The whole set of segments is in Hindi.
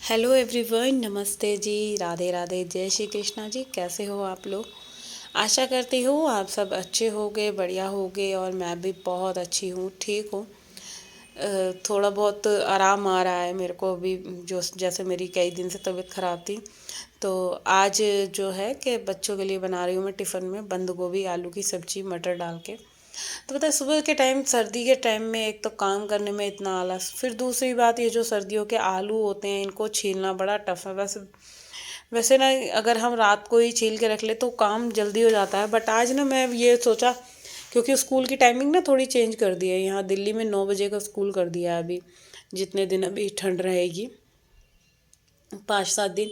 हेलो एवरीवन, नमस्ते जी, राधे राधे, जय श्री कृष्णा जी। कैसे हो आप लोग? आशा करती हूँ आप सब अच्छे होगे, बढ़िया होगे और मैं भी बहुत अच्छी हूँ, ठीक हूँ। थोड़ा बहुत आराम आ रहा है मेरे को अभी, जो जैसे मेरी कई दिन से तबीयत ख़राब थी। तो आज जो है कि बच्चों के लिए बना रही हूँ मैं टिफ़िन में बंद गोभी आलू की सब्ज़ी मटर डाल के। तो पता है, सुबह के टाइम, सर्दी के टाइम में एक तो काम करने में इतना आलस, फिर दूसरी बात ये जो सर्दियों के आलू होते हैं इनको छीलना बड़ा टफ है। वैसे वैसे ना, अगर हम रात को ही छील के रख ले तो काम जल्दी हो जाता है, बट आज ना मैं ये सोचा, क्योंकि स्कूल की टाइमिंग ना थोड़ी चेंज कर दी है। यहाँ दिल्ली में 9 बजे का स्कूल कर दिया है अभी, जितने दिन अभी ठंड रहेगी, 5-7 दिन।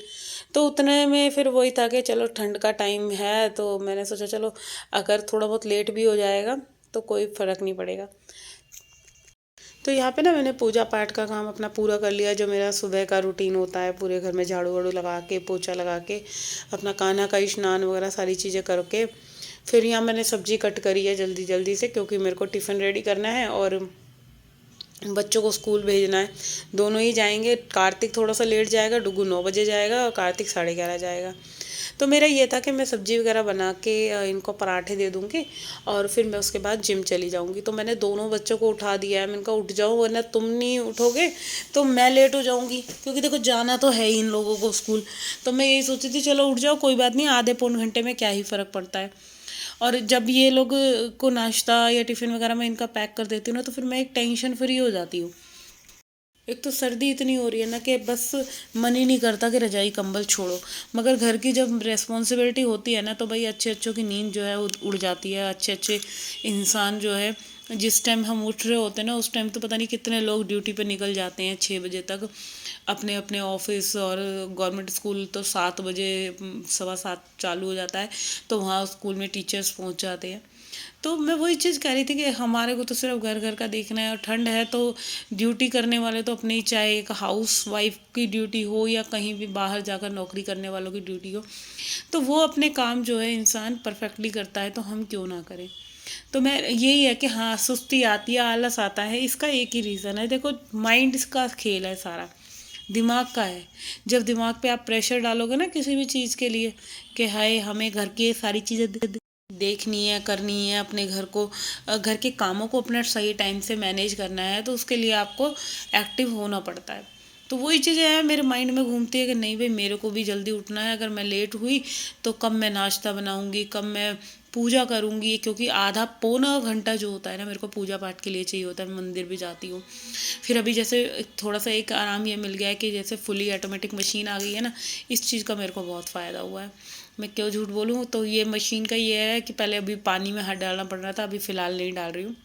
तो उतने में फिर वही था कि चलो ठंड का टाइम है, तो मैंने सोचा चलो अगर थोड़ा बहुत लेट भी हो जाएगा तो कोई फ़र्क नहीं पड़ेगा। तो यहाँ पे ना मैंने पूजा पाठ का काम अपना पूरा कर लिया, जो मेरा सुबह का रूटीन होता है, पूरे घर में झाड़ू वाड़ू लगा के, पोछा लगा के, अपना कान्हा का स्नान वगैरह सारी चीज़ें करके, फिर यहाँ मैंने सब्जी कट करी है जल्दी जल्दी से, क्योंकि मेरे को टिफ़िन रेडी करना है और बच्चों को स्कूल भेजना है। दोनों ही जाएंगे, कार्तिक थोड़ा सा लेट जाएगा, डुगू 9 बजे जाएगा और कार्तिक 11:30 जाएगा। तो मेरा ये था कि मैं सब्जी वगैरह बना के इनको पराठे दे दूँगी और फिर मैं उसके बाद जिम चली जाऊँगी। तो मैंने दोनों बच्चों को उठा दिया है, मैंने कहा उठ जाओ, वरना तुम नहीं उठोगे तो मैं लेट हो जाऊँगी, क्योंकि देखो जाना तो है ही इन लोगों को स्कूल। तो मैं यही सोची थी चलो उठ जाओ, कोई बात नहीं, आधे पौन घंटे में क्या ही फ़र्क पड़ता है। और जब ये लोग को नाश्ता या टिफ़िन वगैरह मैं इनका पैक कर देती हूँ ना, तो फिर मैं एक टेंशन फ्री हो जाती हूँ। एक तो सर्दी इतनी हो रही है ना कि बस मन ही नहीं करता कि रजाई कंबल छोड़ो। मगर घर की जब रिस्पॉन्सिबिलिटी होती है ना, तो भाई अच्छे अच्छों की नींद जो है उड़ जाती है। अच्छे अच्छे इंसान जो है, जिस टाइम हम उठ रहे होते हैं ना, उस टाइम तो पता नहीं कितने लोग ड्यूटी पे निकल जाते हैं 6 बजे तक अपने अपने ऑफिस। और गवर्नमेंट स्कूल तो 7 बजे, 7:15 चालू हो जाता है, तो वहाँ स्कूल में टीचर्स पहुँच जाते हैं। तो मैं वही चीज़ कह रही थी कि हमारे को तो सिर्फ घर घर का देखना है, और ठंड है तो ड्यूटी करने वाले तो अपने ही, चाहे एक हाउस वाइफ की ड्यूटी हो या कहीं भी बाहर जाकर नौकरी करने वालों की ड्यूटी हो, तो वो अपने काम जो है इंसान परफेक्टली करता है, तो हम क्यों ना करें। तो मैं यही है कि हाँ, सुस्ती आती है, आलस आता है, इसका एक ही रीज़न है। देखो, माइंड का खेल है सारा, दिमाग का है। जब दिमाग पे आप प्रेशर डालोगे ना किसी भी चीज़ के लिए, कि हाय हमें घर की सारी चीज़ें देखनी है, करनी है, अपने घर को, घर के कामों को अपना सही टाइम से मैनेज करना है, तो उसके लिए आपको एक्टिव होना पड़ता है। तो वही चीज़ें हैं मेरे माइंड में घूमती है कि नहीं भाई, मेरे को भी जल्दी उठना है। अगर मैं लेट हुई तो कब मैं नाश्ता बनाऊंगी, कब मैं पूजा करूंगी, क्योंकि आधा पौना घंटा जो होता है ना, मेरे को पूजा पाठ के लिए चाहिए होता है। मैं मंदिर भी जाती हूँ। फिर अभी जैसे थोड़ा सा एक आराम ये मिल गया है कि जैसे फुली ऑटोमेटिक मशीन आ गई है ना, इस चीज़ का मेरे को बहुत फ़ायदा हुआ है। मैं क्यों झूठ बोलूँ, तो ये मशीन का ये है कि पहले अभी पानी में हाथ डालना पड़ रहा था, अभी फ़िलहाल नहीं डाल रही हूँ।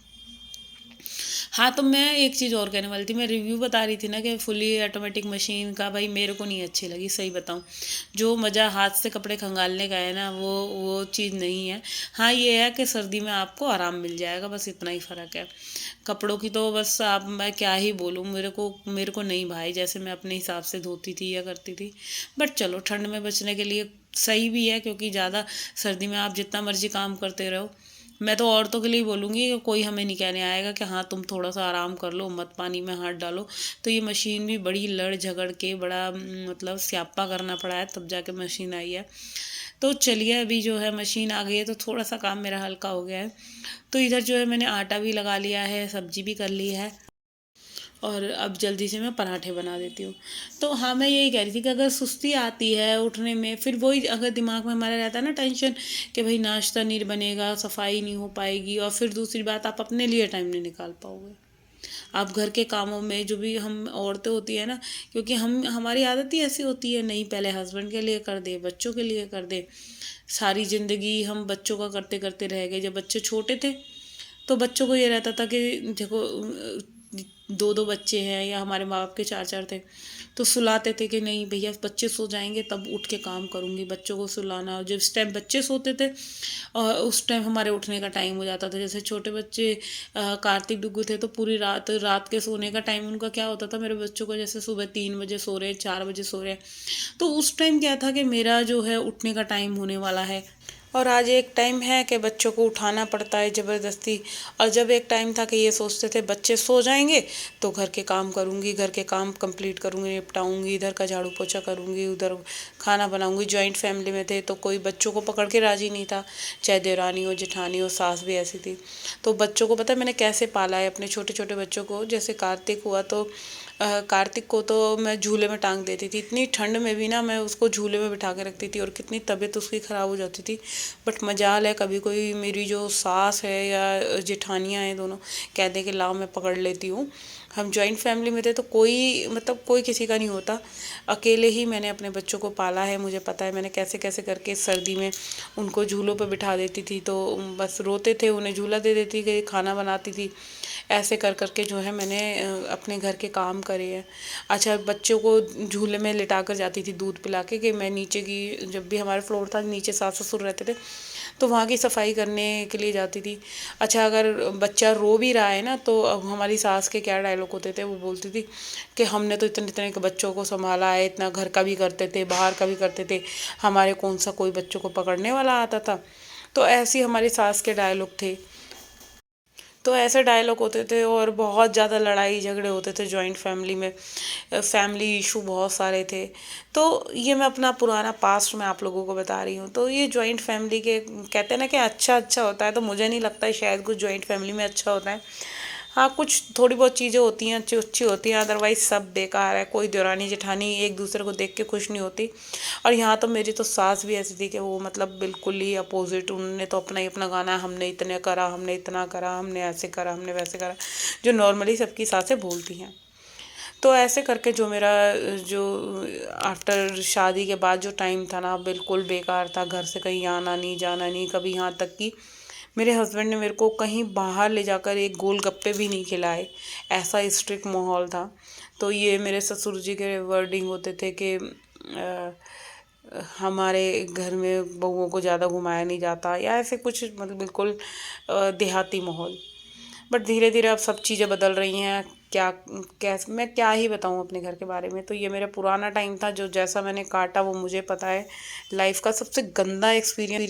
हाँ, तो मैं एक चीज़ और कहने वाली थी, मैं रिव्यू बता रही थी ना कि फुली ऑटोमेटिक मशीन का, भाई मेरे को नहीं अच्छी लगी, सही बताऊँ। जो मज़ा हाथ से कपड़े खंगालने का है ना, वो चीज़ नहीं है। हाँ, ये है कि सर्दी में आपको आराम मिल जाएगा, बस इतना ही फ़र्क है। कपड़ों की तो बस आप, मैं क्या ही बोलूँ, मेरे को नहीं भाई, जैसे मैं अपने हिसाब से धोती थी या करती थी। बट चलो, ठंड में बचने के लिए सही भी है, क्योंकि ज़्यादा सर्दी में आप जितना मर्जी काम करते रहो। मैं तो औरतों के लिए बोलूँगी कि कोई हमें नहीं कहने आएगा कि हाँ तुम थोड़ा सा आराम कर लो, मत पानी में हाथ डालो। तो ये मशीन भी बड़ी लड़ झगड़ के, बड़ा मतलब स्यापा करना पड़ा है, तब जाके मशीन आई है। तो चलिए, अभी जो है मशीन आ गई है, तो थोड़ा सा काम मेरा हल्का हो गया है। तो इधर जो है मैंने आटा भी लगा लिया है, सब्जी भी कर ली है, और अब जल्दी से मैं पराठे बना देती हूँ। तो हाँ, मैं यही कह रही थी कि अगर सुस्ती आती है उठने में, फिर वही अगर दिमाग में हमारा रहता है ना टेंशन, कि भाई नाश्ता नहीं बनेगा, सफाई नहीं हो पाएगी, और फिर दूसरी बात, आप अपने लिए टाइम नहीं निकाल पाओगे। आप घर के कामों में, जो भी हम औरतें होती है ना, क्योंकि हमारी आदत ही ऐसी होती है, नहीं पहले हस्बैंड के लिए कर दे, बच्चों के लिए कर दे, सारी ज़िंदगी हम बच्चों का करते करते रह गए। जब बच्चे छोटे थे तो बच्चों को ये रहता था कि देखो, दो दो बच्चे हैं, या हमारे माँ बाप के चार चार थे, तो सुलाते थे कि नहीं भैया बच्चे सो जाएंगे तब उठ के काम करूँगी, बच्चों को सुलाना। और जिस टाइम बच्चे सोते थे और उस टाइम हमारे उठने का टाइम हो जाता था। जैसे छोटे बच्चे कार्तिक डुग्गू थे, तो पूरी रात रात के सोने का टाइम उनका क्या होता था, मेरे बच्चों को जैसे सुबह 3 बजे सो रहे हैं, 4 बजे सो रहे हैं, तो उस टाइम क्या था कि मेरा जो है उठने का टाइम होने वाला है। और आज एक टाइम है कि बच्चों को उठाना पड़ता है ज़बरदस्ती। और जब एक टाइम था कि ये सोचते थे बच्चे सो जाएंगे तो घर के काम करूँगी, घर के काम कंप्लीट करूँगी, निपटाऊँगी, इधर का झाड़ू पोछा करूँगी, उधर खाना बनाऊँगी। जॉइंट फैमिली में थे तो कोई बच्चों को पकड़ के राजी नहीं था, चाहे देवरानी हो, जेठानी हो, सास भी ऐसी थी। तो बच्चों को पता है मैंने कैसे पाला है, अपने छोटे छोटे बच्चों को। जैसे कार्तिक हुआ तो कार्तिक को तो मैं झूले में टांग देती थी। इतनी ठंड में भी ना मैं उसको झूले में बिठा के रखती थी, और कितनी तबीयत उसकी ख़राब हो जाती थी। बट मजाल है कभी कोई मेरी जो सास है या जेठानियाँ हैं दोनों कह दे कि लाओ मैं पकड़ लेती हूँ। हम जॉइंट फैमिली में थे तो कोई मतलब कोई किसी का नहीं होता, अकेले ही मैंने अपने बच्चों को पाला है। मुझे पता है मैंने कैसे कैसे करके सर्दी में उनको झूलों पर बिठा देती थी, तो बस रोते थे उन्हें झूला दे देती थी, खाना बनाती थी। ऐसे कर करके जो है मैंने अपने घर के काम करे हैं। अच्छा, बच्चों को झूले में लिटा कर जाती थी दूध पिला के, कि मैं नीचे की, जब भी हमारे फ्लोर था नीचे सास ससुर रहते थे तो वहाँ की सफाई करने के लिए जाती थी। अच्छा, अगर बच्चा रो भी रहा है ना तो अब हमारी सास के क्या डायलॉग होते थे, वो बोलती थी कि हमने तो इतने इतने के बच्चों को संभाला है, इतना घर का भी करते थे, बाहर का भी करते थे, हमारे कौन सा कोई बच्चों को पकड़ने वाला आता था। तो ऐसी हमारी सास के डायलॉग थे। तो ऐसे डायलॉग होते थे और बहुत ज़्यादा लड़ाई झगड़े होते थे जॉइंट फैमिली में। फैमिली इशू बहुत सारे थे। तो ये मैं अपना पुराना पास्ट में आप लोगों को बता रही हूँ। तो ये जॉइंट फैमिली के कहते हैं ना कि अच्छा अच्छा होता है, तो मुझे नहीं लगता है शायद कुछ जॉइंट फैमिली में अच्छा होता है। हाँ, कुछ थोड़ी बहुत चीज़ें होती हैं अच्छी अच्छी होती हैं, अदरवाइज सब बेकार है। कोई देवरानी जेठानी एक दूसरे को देख के खुश नहीं होती। और यहाँ तो मेरी तो सास भी ऐसी थी कि वो मतलब बिल्कुल ही अपोजिट। उन्होंने तो अपना ही अपना गाना, हमने इतने करा, हमने इतना करा, हमने ऐसे करा, हमने वैसे करा, जो नॉर्मली सबकी सासें बोलती हैं। तो ऐसे करके जो मेरा जो आफ्टर शादी के बाद जो टाइम था ना, बिल्कुल बेकार था। घर से कहीं आना नहीं, जाना नहीं, कभी यहाँ तक कि मेरे हस्बैंड ने मेरे को कहीं बाहर ले जाकर एक गोलगप्पे भी नहीं खिलाए, ऐसा स्ट्रिक्ट माहौल था। तो ये मेरे ससुर जी के वर्डिंग होते थे कि हमारे घर में बहुओं को ज़्यादा घुमाया नहीं जाता, या ऐसे कुछ, मतलब बिल्कुल देहाती माहौल। बट धीरे धीरे अब सब चीज़ें बदल रही हैं। क्या कैसे मैं क्या ही बताऊँ अपने घर के बारे में। तो ये मेरा पुराना टाइम था, जो जैसा मैंने काटा वो मुझे पता है। लाइफ का सबसे गंदा एक्सपीरियंस।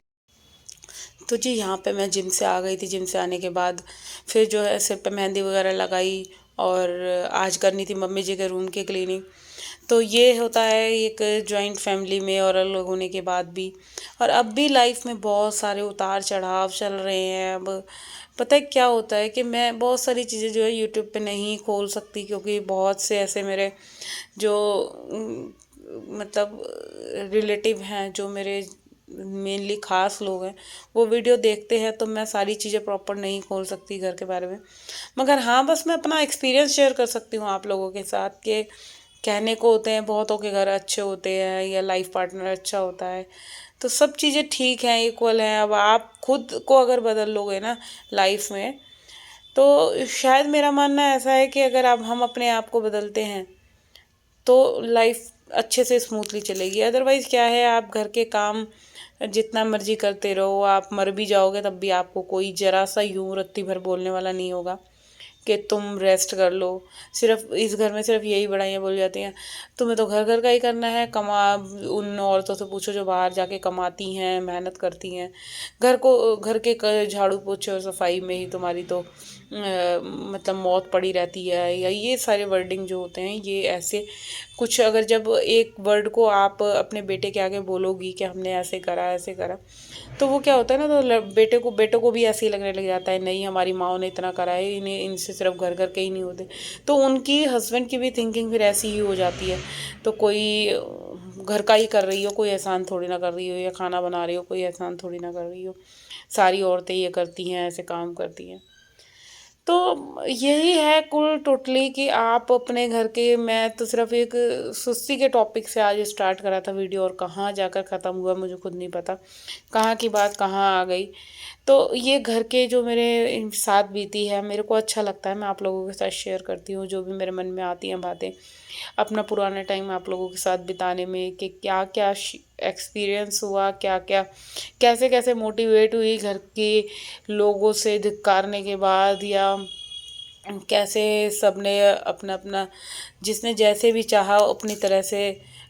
तो जी यहाँ पे मैं जिम से आ गई थी। जिम से आने के बाद फिर जो है सिर पे मेहंदी वगैरह लगाई, और आज करनी थी मम्मी जी के रूम की क्लीनिंग। तो ये होता है एक जॉइंट फैमिली में और अलग होने के बाद भी। और अब भी लाइफ में बहुत सारे उतार चढ़ाव चल रहे हैं। अब पता है क्या होता है कि मैं बहुत सारी चीज़ें जो है यूट्यूब पे नहीं खोल सकती, क्योंकि बहुत से ऐसे मेरे जो मतलब रिलेटिव हैं, जो मेरे मेनली ख़ास लोग हैं, वो वीडियो देखते हैं। तो मैं सारी चीज़ें प्रॉपर नहीं खोल सकती घर के बारे में। मगर हाँ, बस मैं अपना एक्सपीरियंस शेयर कर सकती हूँ आप लोगों के साथ, कि कहने को होते हैं बहुतों के घर अच्छे होते हैं या लाइफ पार्टनर अच्छा होता है, तो सब चीज़ें ठीक हैं, इक्वल हैं। अब आप खुद को अगर बदल लोगे ना लाइफ में, तो शायद मेरा मानना ऐसा है कि अगर आप हम अपने आप को बदलते हैं तो लाइफ अच्छे से स्मूथली चलेगी। अदरवाइज़ क्या है, आप घर के काम जितना मर्जी करते रहो, आप मर भी जाओगे तब भी आपको कोई ज़रा सा यूँ रत्ती भर बोलने वाला नहीं होगा कि तुम रेस्ट कर लो। सिर्फ इस घर में सिर्फ यही बड़ाइयाँ बोली जाती हैं, तुम्हें तो घर घर का ही करना है। उन औरतों से पूछो जो बाहर जाके कमाती हैं, मेहनत करती हैं, घर के झाड़ू पोछे और सफाई में ही तुम्हारी तो मतलब मौत पड़ी रहती है। या ये सारे वर्डिंग जो होते हैं, ये ऐसे कुछ, अगर जब एक वर्ड को आप अपने बेटे के आगे बोलोगी कि हमने ऐसे करा ऐसे करा, तो वो क्या होता है ना, तो बेटों को भी ऐसे ही लगने लग जाता है, नहीं हमारी माँ ने इतना करा है, इन्हें इनसे सिर्फ घर घर के ही नहीं होते। तो उनकी हस्बैंड की भी थिंकिंग फिर ऐसी ही हो जाती है। तो कोई घर का ही कर रही हो, कोई एहसान थोड़ी ना कर रही हो, या खाना बना रही हो, कोई एहसान थोड़ी ना कर रही हो, सारी औरतें ये करती हैं, ऐसे काम करती हैं। तो यही है कुल टोटली कि आप अपने घर के, मैं तो सिर्फ एक सुस्ती के टॉपिक से आज स्टार्ट करा था वीडियो, और कहाँ जाकर ख़त्म हुआ मुझे खुद नहीं पता, कहाँ की बात कहाँ आ गई। तो ये घर के जो मेरे साथ बीती है, मेरे को अच्छा लगता है, मैं आप लोगों के साथ शेयर करती हूँ जो भी मेरे मन में आती हैं बातें, अपना पुराना टाइम आप लोगों के साथ बिताने में, कि क्या क्या एक्सपीरियंस हुआ, क्या क्या कैसे कैसे मोटिवेट हुई घर के लोगों से धिक्कारने के बाद, या कैसे सबने अपना अपना जिसने जैसे भी चाहा अपनी तरह से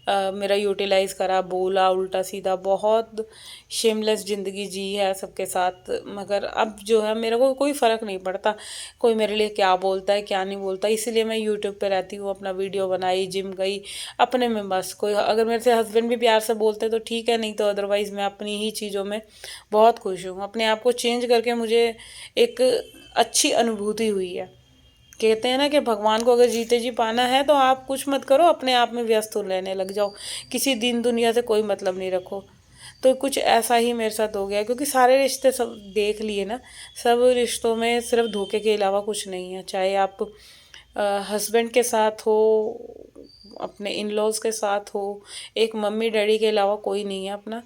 मेरा यूटिलाइज़ करा, बोला उल्टा सीधा, बहुत शेमलेस ज़िंदगी जी है सबके साथ। मगर अब जो है मेरे को कोई फ़र्क नहीं पड़ता कोई मेरे लिए क्या बोलता है क्या नहीं बोलता, इसीलिए मैं यूट्यूब पे रहती हूँ, अपना वीडियो बनाई, जिम गई, अपने में बस। कोई अगर मेरे से हस्बैंड भी प्यार से बोलते तो ठीक है, नहीं तो अदरवाइज़ मैं अपनी ही चीज़ों में बहुत खुश हूँ। अपने आप को चेंज करके मुझे एक अच्छी अनुभूति हुई है। कहते हैं ना कि भगवान को अगर जीते जी पाना है तो आप कुछ मत करो, अपने आप में व्यस्त हो रहने लग जाओ, किसी दिन दुनिया से कोई मतलब नहीं रखो। तो कुछ ऐसा ही मेरे साथ हो गया, क्योंकि सारे रिश्ते सब देख लिए ना, सब रिश्तों में सिर्फ धोखे के अलावा कुछ नहीं है। चाहे आप हस्बैंड के साथ हो, अपने इन लॉज के साथ हो, एक मम्मी डैडी के अलावा कोई नहीं है अपना।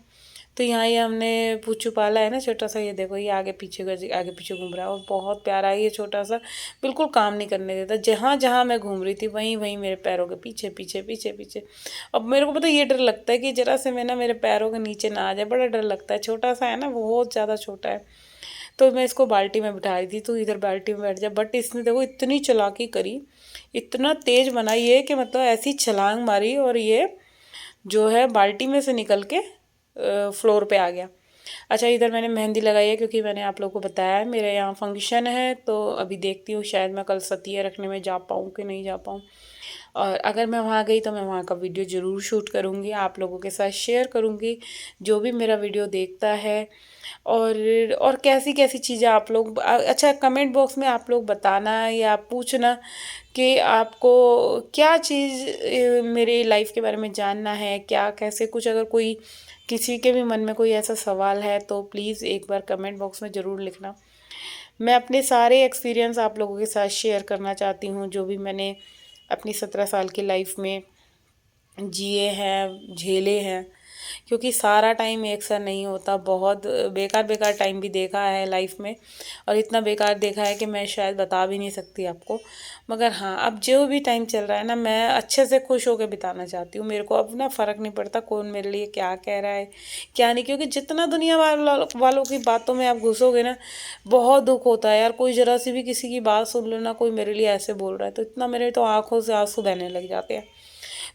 तो यहाँ ये हमने पूछू पाला है ना छोटा सा, ये देखो ये आगे पीछे आगे पीछे घूम रहा है, और बहुत प्यारा है ये छोटा सा, बिल्कुल काम नहीं करने देता। जहाँ जहाँ मैं घूम रही थी वहीं वहीं मेरे पैरों के पीछे पीछे पीछे पीछे। अब मेरे को पता ये डर लगता है कि जरा से मैं ना मेरे पैरों के नीचे ना आ जाए, बड़ा डर लगता है। छोटा सा है ना, बहुत ज़्यादा छोटा है। तो मैं इसको बाल्टी में बिठा रही थी, तो इधर बाल्टी में बैठ जा, बट इसने देखो इतनी चालाकी करी, इतना तेज बना ये कि मतलब ऐसी छलांग मारी, और ये जो है बाल्टी में से निकल के फ्लोर पे आ गया। अच्छा, इधर मैंने मेहंदी लगाई है, क्योंकि मैंने आप लोगों को बताया है मेरे यहाँ फंक्शन है, तो अभी देखती हूँ शायद मैं कल सतिया रखने में जा पाऊँ कि नहीं जा पाऊँ। और अगर मैं वहाँ गई तो मैं वहाँ का वीडियो ज़रूर शूट करूँगी, आप लोगों के साथ शेयर करूँगी, जो भी मेरा वीडियो देखता है। और कैसी कैसी चीज़ें आप लोग अच्छा कमेंट बॉक्स में आप लोग बताना या पूछना कि आपको क्या चीज़ मेरी लाइफ के बारे में जानना है, क्या कैसे कुछ, अगर कोई किसी के भी मन में कोई ऐसा सवाल है तो प्लीज़ एक बार कमेंट बॉक्स में ज़रूर लिखना। मैं अपने सारे एक्सपीरियंस आप लोगों के साथ शेयर करना चाहती हूँ, जो भी मैंने अपनी 17 साल की लाइफ में जिए हैं, झेले हैं, क्योंकि सारा टाइम एक सा नहीं होता। बहुत बेकार बेकार टाइम भी देखा है लाइफ में, और इतना बेकार देखा है कि मैं शायद बता भी नहीं सकती आपको। मगर हाँ, अब जो भी टाइम चल रहा है ना, मैं अच्छे से खुश होकर बिताना चाहती हूँ। मेरे को अब ना फ़र्क नहीं पड़ता कौन मेरे लिए क्या कह रहा है क्या नहीं, क्योंकि जितना दुनिया वालों की बातों में आप घुसोगे ना, बहुत दुख होता है यार। कोई ज़रा सी भी किसी की बात सुन लो ना, कोई मेरे लिए ऐसे बोल रहा है, तो इतना मेरे तो आँखों से आंसू बहने लग जाते हैं।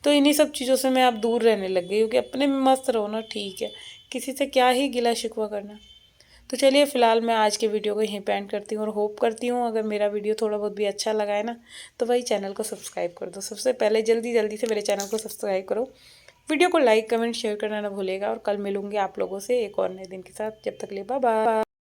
तो इन्हीं सब चीज़ों से मैं अब दूर रहने लग गई हूँ कि अपने में मस्त रहो ना, ठीक है, किसी से क्या ही गिला शिकवा करना। तो चलिए फ़िलहाल मैं आज के वीडियो को यहीं पे एंड करती हूँ, और होप करती हूँ अगर मेरा वीडियो थोड़ा बहुत भी अच्छा लगा है ना, तो वही चैनल को सब्सक्राइब कर दो। सबसे पहले जल्दी जल्दी से मेरे चैनल को सब्सक्राइब करो, वीडियो को लाइक कमेंट शेयर करना ना भूलेगा। और कल मिलूँगी आप लोगों से एक और नए दिन के साथ। जब तक ले बाय बाय।